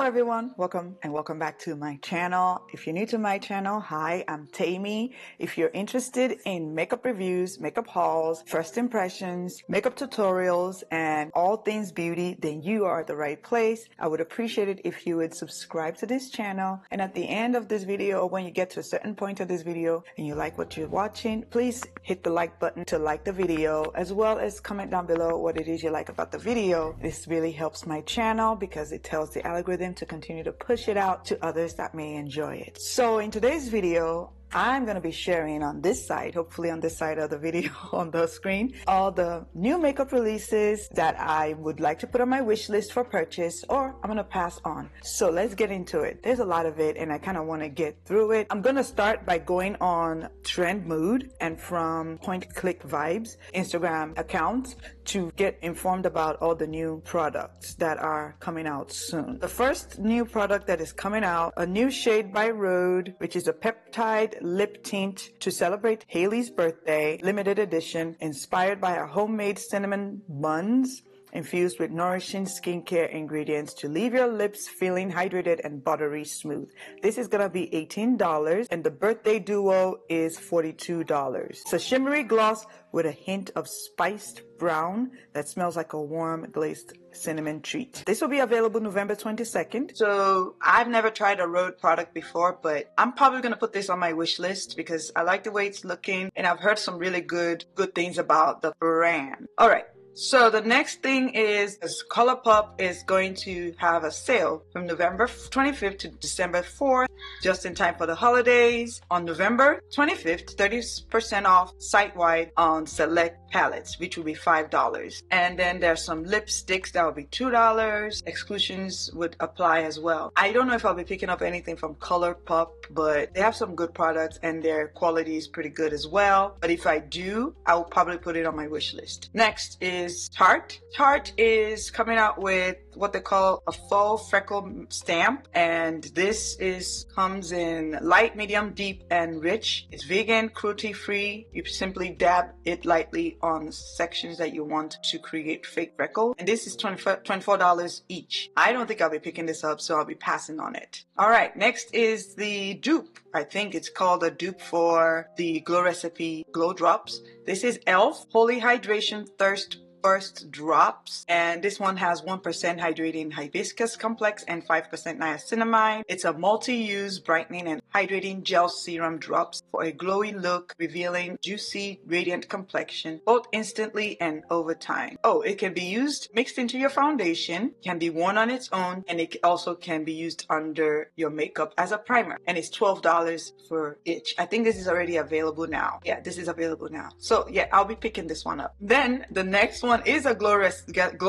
everyone, welcome back to my channel. If you're new to my channel, hi, I'm Tammy. If you're interested in makeup reviews, makeup hauls, first impressions, makeup tutorials, and all things beauty, then you are at the right place. I would appreciate it if you would subscribe to this channel, and at the end of this video, or when you get to a certain point of this video and you like what you're watching, please hit the like button to like the video, as well as comment down below what it is you like about the video. This really helps my channel because it tells the algorithm to continue to push it out to others that may enjoy it. So in today's video, I'm going to be sharing on this side, hopefully on this side of the video on the screen, all the new makeup releases that I would like to put on my wish list for purchase, or I'm going to pass on. So let's get into it. There's a lot of it and I kind of want to get through it. I'm going to start by going on Trend Mood and from Point Click Vibes Instagram accounts to get informed about all the new products that are coming out soon. The first new product that is coming out, a new shade by Rhode, which is a peptide lip tint to celebrate Hailey's birthday, limited edition, inspired by her homemade cinnamon buns, infused with nourishing skincare ingredients to leave your lips feeling hydrated and buttery smooth. This is gonna be $18 and the birthday duo is $42. It's a shimmery gloss with a hint of spiced brown that smells like a warm glazed cinnamon treat. This will be available November 22nd. So I've never tried a Rhode product before, but I'm probably gonna put this on my wish list because I like the way it's looking and I've heard some really good things about the brand. All right. So the next thing is ColourPop is going to have a sale from November 25th to December 4th, just in time for the holidays. On November 25th, 30% off site-wide on select palettes, which will be $5. And then there's some lipsticks that will be $2. Exclusions would apply as well. I don't know if I'll be picking up anything from ColourPop, but they have some good products and their quality is pretty good as well. But if I do, I will probably put it on my wish list. Next is Tarte. Tarte is coming out with what they call a faux freckle stamp, and this comes in light, medium, deep, and rich. It's vegan, cruelty-free. You simply dab it lightly on sections that you want to create fake freckle, and this is $24 each. I don't think I'll be picking this up, so I'll be passing on it. All right, next is the dupe. I think it's called a dupe for the Glow Recipe Glow Drops. This is e.l.f. Holy Hydration Thirst Burst Drops, and this one has 1% hydrating hibiscus complex and 5% niacinamide. It's a multi-use brightening and hydrating gel serum drops for a glowy look, revealing juicy, radiant complexion, both instantly and over time. Oh, it can be used mixed into your foundation, can be worn on its own, and it also can be used under your makeup as a primer. And it's $12 for each. I think this is already available now. Yeah, this is available now. So yeah, I'll be picking this one up. Then the next one is a glow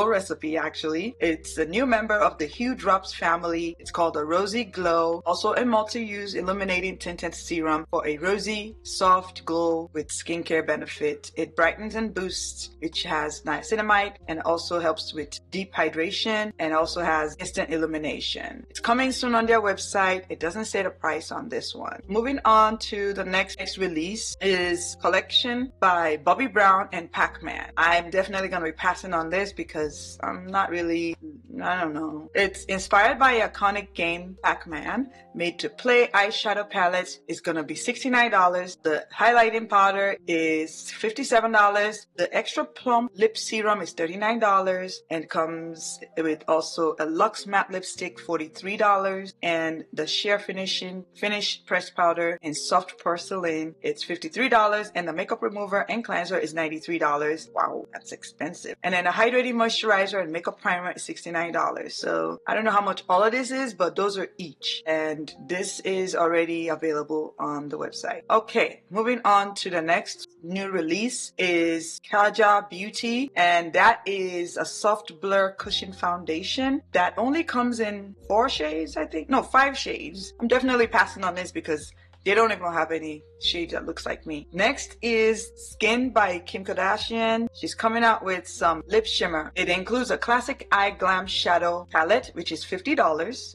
recipe actually. It's a new member of the Hue Drops family. It's called a Rosy Glow, also a multi-use illuminating tinted serum for a rosy, soft glow with skincare benefit. It brightens and boosts, which has niacinamide and also helps with deep hydration and also has instant illumination. It's coming soon on their website. It doesn't say the price on this one. Moving on to the next release is Collection by Bobbi Brown and Pac-Man. I'm definitely going to be passing on this because I'm not really, I don't know. It's inspired by iconic game Pac-Man, made to play eyeshadow palettes. Is going to be $69. The highlighting powder is $57. The extra plump lip serum is $39 and comes with also a Luxe matte lipstick, $43, and the sheer finish pressed powder in soft porcelain, it's $53, and the makeup remover and cleanser is $93. Wow, that's expensive. And then a hydrating moisturizer and makeup primer is $69. So I don't know how much all of this is, but those are each, and this is already available on the website. Okay, moving on to the next new release is Ulta Beauty, and that is a soft blur cushion foundation that only comes in 4 shades, I think. No, 5 shades. I'm definitely passing on this because They don't even have any shades that looks like me. Next is Skin by Kim Kardashian. She's coming out with some lip shimmer. It includes a classic eye glam shadow palette, which is $50.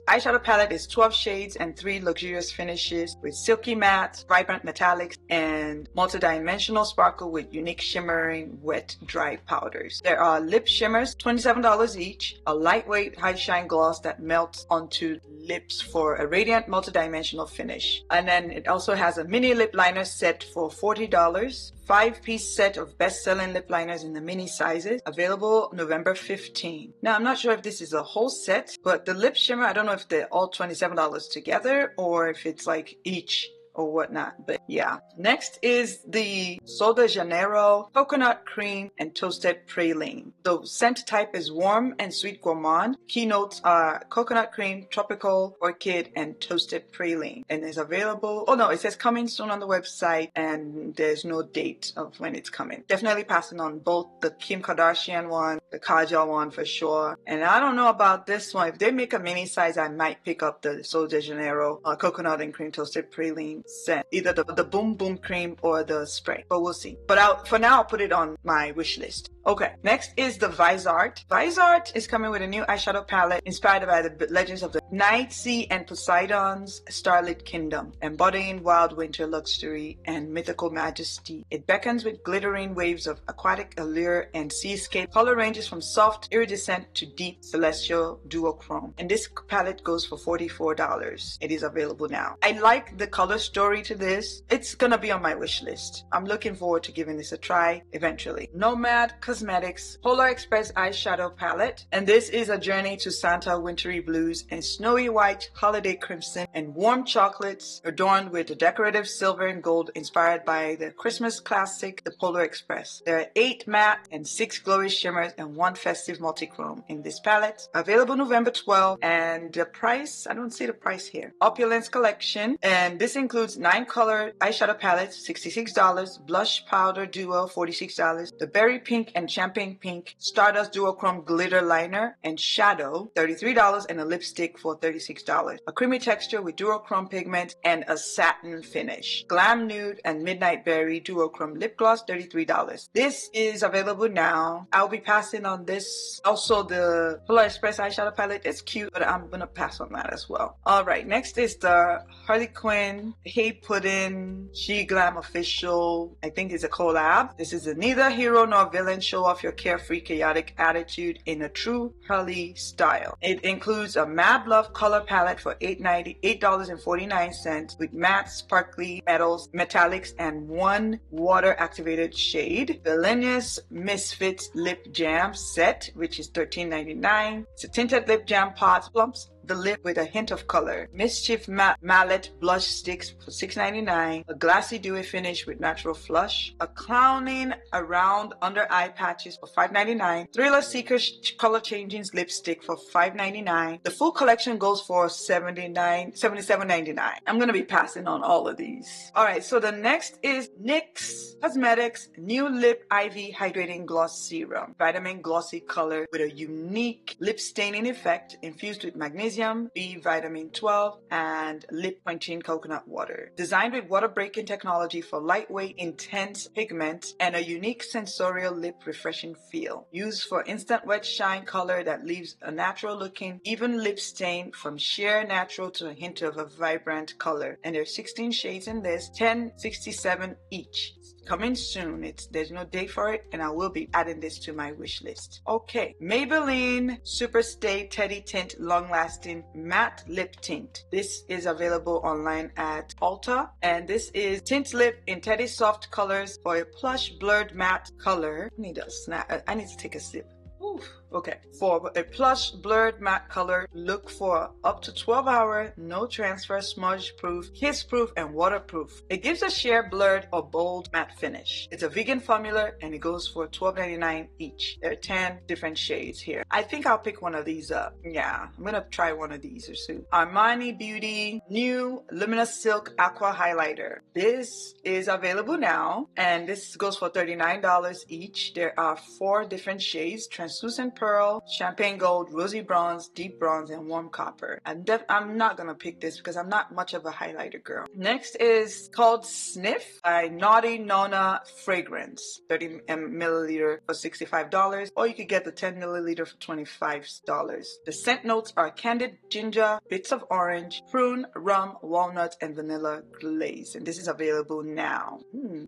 Eyeshadow palette is 12 shades and 3 luxurious finishes with silky matte, vibrant metallics, and multi-dimensional sparkle with unique shimmering wet dry powders. There are lip shimmers, $27 each, a lightweight high shine gloss that melts onto lips for a radiant multi-dimensional finish. And then it also has a mini lip liner set for $40. 5-piece set of best-selling lip liners in the mini sizes, available November 15. Now, I'm not sure if this is a whole set, but the lip shimmer, I don't know if they're all $27 together or if it's like each or whatnot, but yeah. Next is the Sol de Janeiro Coconut Cream and Toasted Praline. The scent type is warm and sweet gourmand. Keynotes are coconut cream, tropical orchid, and toasted praline. And it's available, oh no, it says coming soon on the website and there's no date of when it's coming. Definitely passing on both the Kim Kardashian one, the Kajal one for sure. And I don't know about this one. If they make a mini size, I might pick up the Sol de Janeiro coconut and cream toasted praline scent, either the boom boom cream or the spray, but we'll see. But for now I'll put it on my wish list. Okay, next is the Vizart. Vizart is coming with a new eyeshadow palette inspired by the legends of the Night Sea and Poseidon's starlit kingdom, embodying wild winter luxury and mythical majesty. It beckons with glittering waves of aquatic allure and seascape. Color ranges from soft iridescent to deep celestial duochrome, and this palette goes for $44. It is available now. I like the color story to this. It's gonna be on my wish list. I'm looking forward to giving this a try eventually. Nomad Cosmetics Polar Express eyeshadow palette, and this is a journey to Santa wintry blues and snowy white holiday crimson and warm chocolates adorned with a decorative silver and gold inspired by the Christmas classic the Polar Express. There are 8 matte and 6 glowy shimmers and 1 festive multichrome in this palette. Available November 12th, and the price, I don't see the price here. Opulence collection, and this includes 9 color eyeshadow palettes, $66, blush powder duo, $46, the berry pink and champagne pink Stardust duochrome glitter liner and shadow, $33, and a lipstick for $36. A creamy texture with duochrome pigment and a satin finish. Glam nude and midnight berry duochrome lip gloss, $33. This is available now. I'll be passing on this. Also, the Polar Express eyeshadow palette is cute, but I'm gonna pass on that as well. All right, next is the Harley Quinn Hey Puddin' She Glam Official. I think it's a collab. This is a neither hero nor villain. Show off your carefree, chaotic attitude in a true Harley style. It includes a Mad Love color palette for $8.49 with matte, sparkly metals, metallics, and 1 water-activated shade. The Lenius Misfits Lip Jam set, which is $13.99. It's a tinted lip jam pot, plumps the lip with a hint of color. Mischief Mallet Blush Sticks for $6.99. A glassy dewy finish with natural flush. A Clowning Around Under Eye Patches for $5.99. Thriller Seeker Color Changing Lipstick for $5.99. The full collection goes for $77.99. I'm gonna be passing on all of these. Alright, so the next is NYX Cosmetics New Lip IV Hydrating Gloss Serum. Vitamin glossy color with a unique lip staining effect infused with magnesium, B vitamin 12, and lip quenching coconut water. Designed with water breaking technology for lightweight, intense pigment and a unique sensorial lip refreshing feel. Used for instant wet shine color that leaves a natural looking, even lip stain from sheer natural to a hint of a vibrant color. And there's 16 shades in this, $10.67 each. Coming soon. There's no date for it, and I will be adding this to my wish list. Okay, Maybelline Super Stay Teddy Tint Long Lasting Matte Lip Tint. This is available online at Ulta, and this is tint lip in Teddy Soft colors for a plush blurred matte color. I need to take a sip. Oof. Okay, for a plush blurred matte color, look for up to 12-hour, no transfer, smudge proof, kiss proof, and waterproof. It gives a sheer blurred or bold matte finish. It's a vegan formula and it goes for $12.99 each. There are 10 different shades here. I think I'll pick one of these up. Yeah, I'm gonna try one of these or soon. Armani Beauty New Luminous Silk Aqua Highlighter. This is available now and this goes for $39 each. There are 4 different shades: translucent pearl, champagne gold, rosy bronze, deep bronze, and warm copper. I'm not gonna pick this because I'm not much of a highlighter girl. Next is called Sniff by Naughty Nona Fragrance, 30 milliliter for $65, or you could get the 10 milliliter for $25. The scent notes are candied ginger, bits of orange, prune, rum, walnut, and vanilla glaze. And this is available now.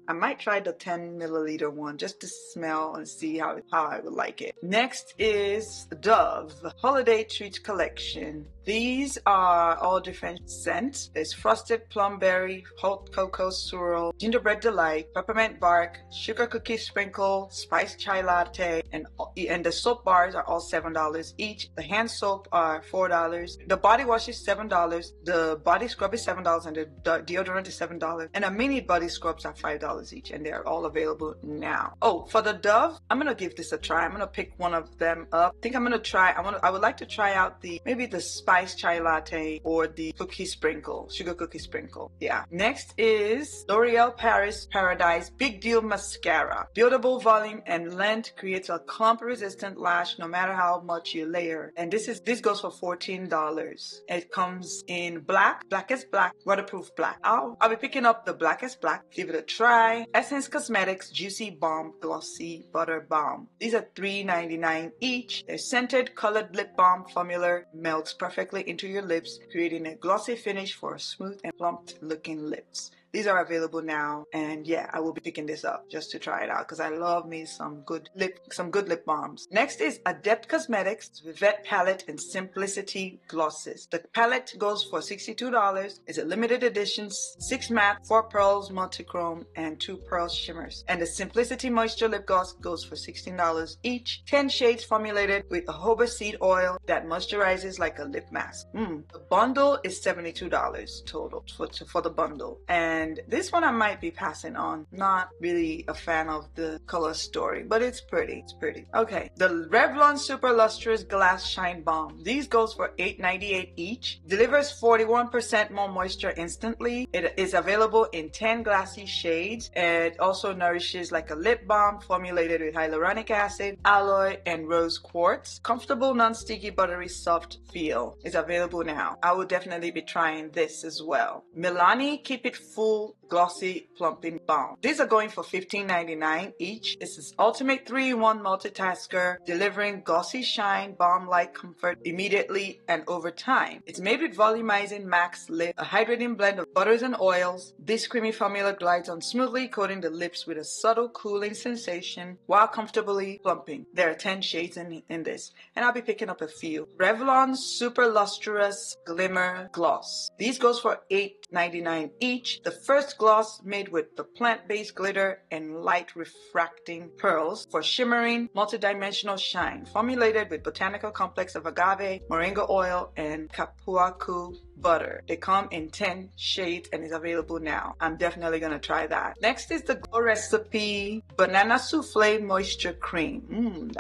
I might try the 10 milliliter one just to smell and see how I would like it. Next is Dove Holiday Treat Collection. These are all different scents. There's frosted plumberry, hot cocoa swirl, gingerbread delight, peppermint bark, sugar cookie sprinkle, spiced chai latte, and the soap bars are all $7 each. The hand soap are $4. The body wash is $7. The body scrub is $7, and the deodorant is $7. And the mini body scrubs are $5 each, and they're all available now. Oh, for the Dove, I'm gonna give this a try. I'm gonna pick one of them up. I think I'm gonna try. I would like to try out maybe the spiced chai latte or the cookie sprinkle, sugar cookie sprinkle. Yeah. Next is L'Oreal Paris Paradise Big Deal Mascara. Buildable volume and length, creates a clump-resistant lash no matter how much you layer. And this goes for $14. It comes in blackest black, waterproof black. I'll be picking up the blackest black. Give it a try. Essence Cosmetics Juicy Balm Glossy Butter Balm. These are $3.99 each. They're scented colored lip balm formula, melts perfectly into your lips, creating a glossy finish for smooth and plump looking lips. These are available now, and yeah, I will be picking this up just to try it out because I love me some good lip balms. Next is Adept Cosmetics Vivette Palette and Simplicity Glosses. The palette goes for $62. It's a limited edition, 6 matte, 4 pearls multichrome, and 2 pearl shimmers. And the Simplicity Moisture Lip Gloss goes for $16 each. 10 shades formulated with a jojoba seed oil that moisturizes like a lip mask. The bundle is $72 total for the bundle. And this one I might be passing on. Not really a fan of the color story, but it's pretty. It's pretty. Okay, the Revlon Super Lustrous Glass Shine Balm. These goes for $8.98 each. Delivers 41% more moisture instantly. It is available in 10 glassy shades. It also nourishes like a lip balm formulated with hyaluronic acid, aloe, and rose quartz. Comfortable, non-sticky, buttery, soft feel is available now. I will definitely be trying this as well. Milani Keep It Full Glossy Plumping Balm. These are going for $15.99 each. This is ultimate 3-in-1 multitasker, delivering glossy shine, balm-like comfort immediately and over time. It's made with volumizing max lip, a hydrating blend of butters and oils. This creamy formula glides on smoothly, coating the lips with a subtle cooling sensation while comfortably plumping. There are 10 shades in this, and I'll be picking up a few. Revlon Super Lustrous Glimmer Gloss. These goes for $8.99 each. The first gloss made with the plant-based glitter and light refracting pearls for shimmering multidimensional shine, formulated with botanical complex of agave, moringa oil, and kapuaku butter. They come in 10 shades and is available now. I'm definitely gonna try that. Next is the Glow Recipe Banana Souffle Moisture Cream.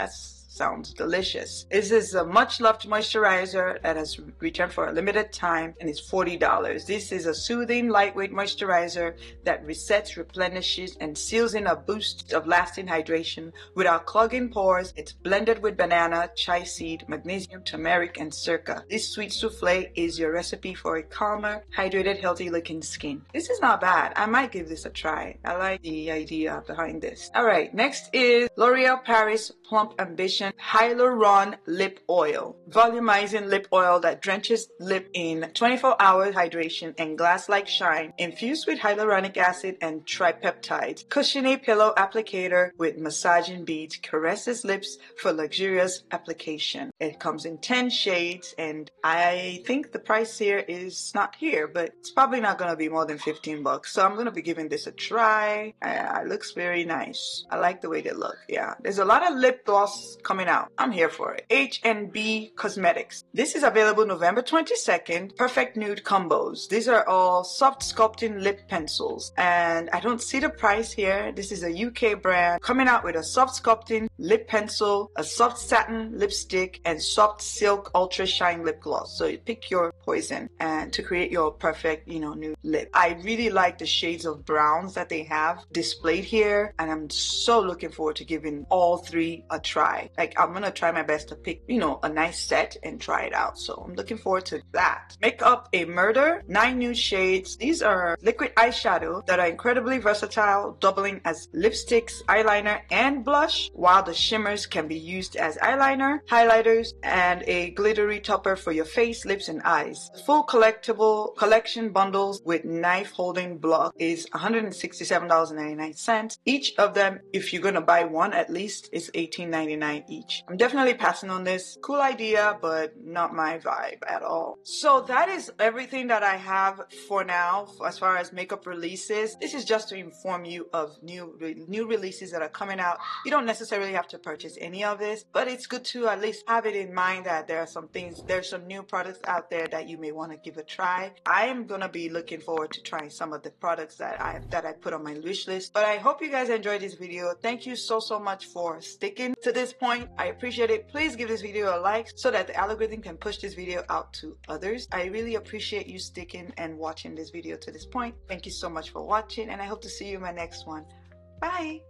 Sounds delicious. This is a much loved moisturizer that has returned for a limited time and it's $40. This is a soothing, lightweight moisturizer that resets, replenishes, and seals in a boost of lasting hydration without clogging pores. It's blended with banana, chai seed, magnesium, turmeric, and circa. This sweet souffle is your recipe for a calmer, hydrated, healthy looking skin. This is not bad. I might give this a try. I like the idea behind this. All right, next is L'Oreal Paris Plump Ambition Hyaluron Lip Oil. Volumizing lip oil that drenches lip in 24-hour hydration and glass-like shine, infused with hyaluronic acid and tripeptides. Cushiony pillow applicator with massaging beads caresses lips for luxurious application. It comes in 10 shades, and I think the price here is not here, but it's probably not going to be more than $15. So I'm going to be giving this a try. It looks very nice. I like the way they look. Yeah, there's a lot of lip gloss coming out. I'm here for it. H&B Cosmetics. This is available November 22nd. Perfect Nude Combos. These are all soft sculpting lip pencils. And I don't see the price here. This is a UK brand coming out with a soft sculpting lip pencil, a soft satin lipstick, and soft silk ultra shine lip gloss. So you pick your poison and to create your perfect, nude lip. I really like the shades of browns that they have displayed here. And I'm so looking forward to giving all three a try. like I'm gonna try my best to pick, you know, a nice set and try it out. So I'm looking forward to that. Makeup a Murder, 9 nude shades. These are liquid eyeshadow that are incredibly versatile, doubling as lipsticks, eyeliner, and blush, while the shimmers can be used as eyeliner, highlighters, and a glittery topper for your face, lips, and eyes. The full collectible collection bundles with knife holding block is $167.99. Each of them, if you're gonna buy one at least, is $18.99 each. I'm definitely passing on this. Cool idea, but not my vibe at all. So that is everything that I have for now as far as makeup releases. This is just to inform you of new releases that are coming out. You don't necessarily have to purchase any of this, but it's good to at least have it in mind that there's some new products out there that you may want to give a try. I am gonna be looking forward to trying some of the products that I put on my wish list. But I hope you guys enjoyed this video. Thank you so much for sticking to this point. I appreciate it. Please give this video a like so that the algorithm can push this video out to others. I really appreciate you sticking and watching this video to this point. Thank you so much for watching, and I hope to see you in my next one. Bye.